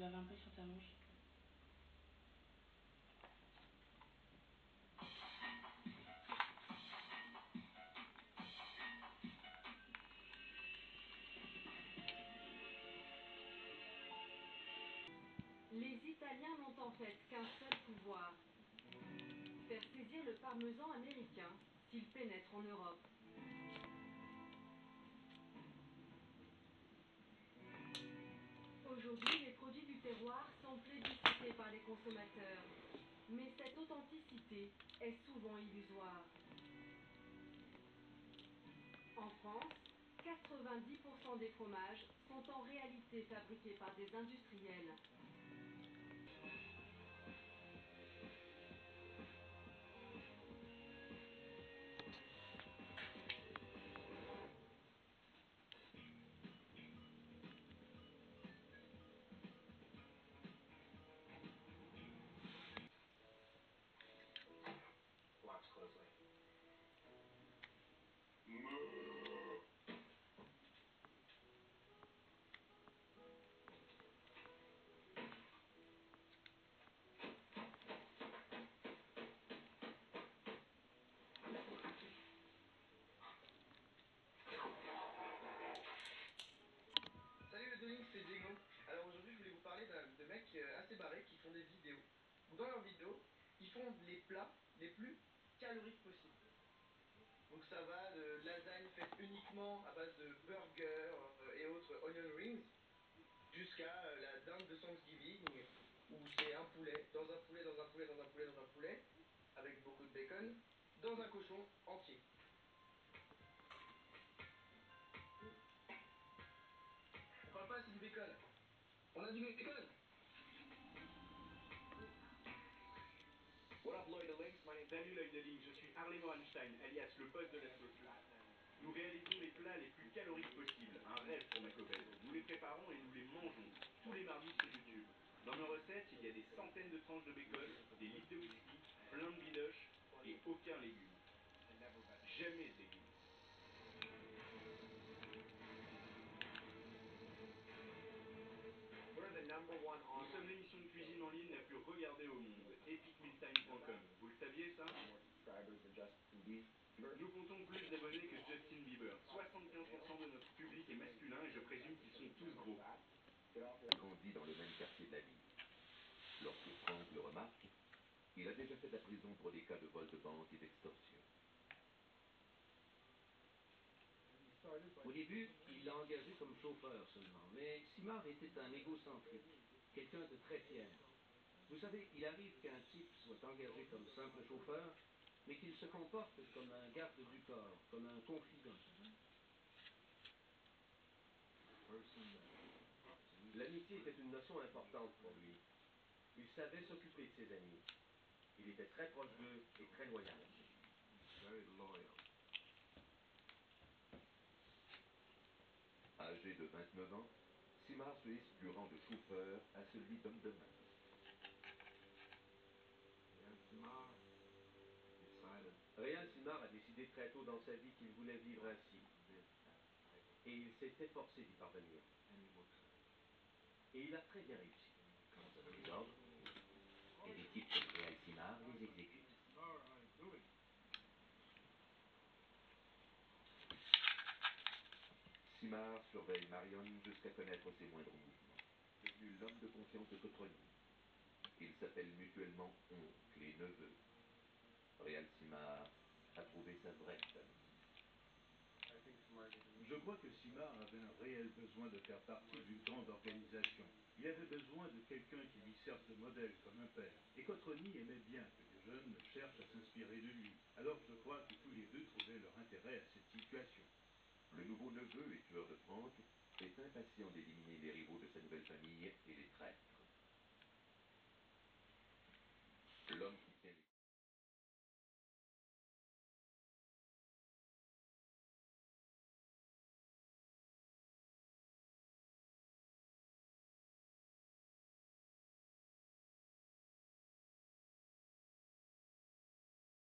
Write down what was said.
laver un peu sur ta manche. Les Italiens n'ont en fait qu'un seul pouvoir, faire saisir le parmesan américain s'il pénètre en Europe. Aujourd'hui, les produits du terroir sont plébiscités par les consommateurs, mais cette authenticité est souvent illusoire. En France, 90% des fromages sont en réalité fabriqués par des industriels. Watch closely. Salut le Doing, c'est Diego. Alors aujourd'hui je voulais vous parler de mecs assez barrés qui font des vidéos. Dans leurs vidéos, ils font les plats les plus caloriques possibles. Donc ça va de lasagne faite uniquement à base de burgers et autres onion rings, jusqu'à la dinde de Thanksgiving, où c'est un poulet, dans un poulet, dans un poulet, dans un poulet, dans un poulet, avec beaucoup de bacon, dans un cochon entier. On parle pas assez du bacon. On a du bacon. What up Lloyd Links, salut Lloyd Links, je suis Harley Morenstein, alias le poste de la sauce. Nous réalisons les plats les plus caloriques possibles, un rêve pour ma copaine. Nous les préparons et nous les mangeons tous les mardis sur YouTube. Dans nos recettes, il y a des centaines de tranches de bacon, des litres de whisky, plein de bidoches et aucun légume. Jamais de légumes. Nous sommes l'émission de cuisine en ligne la plus regardée au monde, epicmealtime.com. Vous le saviez ça? Nous comptons plus d'abonnés que Justin Bieber. 75% de notre public est masculin et je présume qu'ils sont tous gros. Grandi dans le même quartier de la ville. Lorsque Frank le remarque, il a déjà fait de la prison pour des cas de vol de banque et d'extorsion. Au début, il l'a engagé comme chauffeur seulement, mais Simard était un égocentrique, quelqu'un de très fier. Vous savez, il arrive qu'un type soit engagé comme simple chauffeur, mais qu'il se comporte comme un garde du corps, comme un confident. L'amitié était une notion importante pour lui. Il savait s'occuper de ses amis. Il était très proche d'eux et très loyal. Âgé de 29 ans, Simard se hisse du rang de chauffeur à celui d'homme de main. Réal Simard a décidé très tôt dans sa vie qu'il voulait vivre ainsi. Et il s'est efforcé d'y parvenir. Et il a très bien réussi. Quand on donne les ordres, et des types comme Réal Simard les exécutent. Simard surveille Marion jusqu'à connaître ses moindres mouvements. Devenu l'homme de confiance de Cotroni. Ils s'appellent mutuellement oncle et neveu. Réal Simard a trouvé sa vraie famille. Je crois que Simard avait un réel besoin de faire partie d'une grande organisation. Il avait besoin de quelqu'un qui lui serve de modèle comme un père. Et Cotroni aimait bien que les jeunes cherchent à s'inspirer de lui. Alors je crois que tous les deux trouvaient leur intérêt à cette situation. Le nouveau neveu et tueur de Franck est impatient d'éliminer les rivaux de sa nouvelle famille et les traîtres.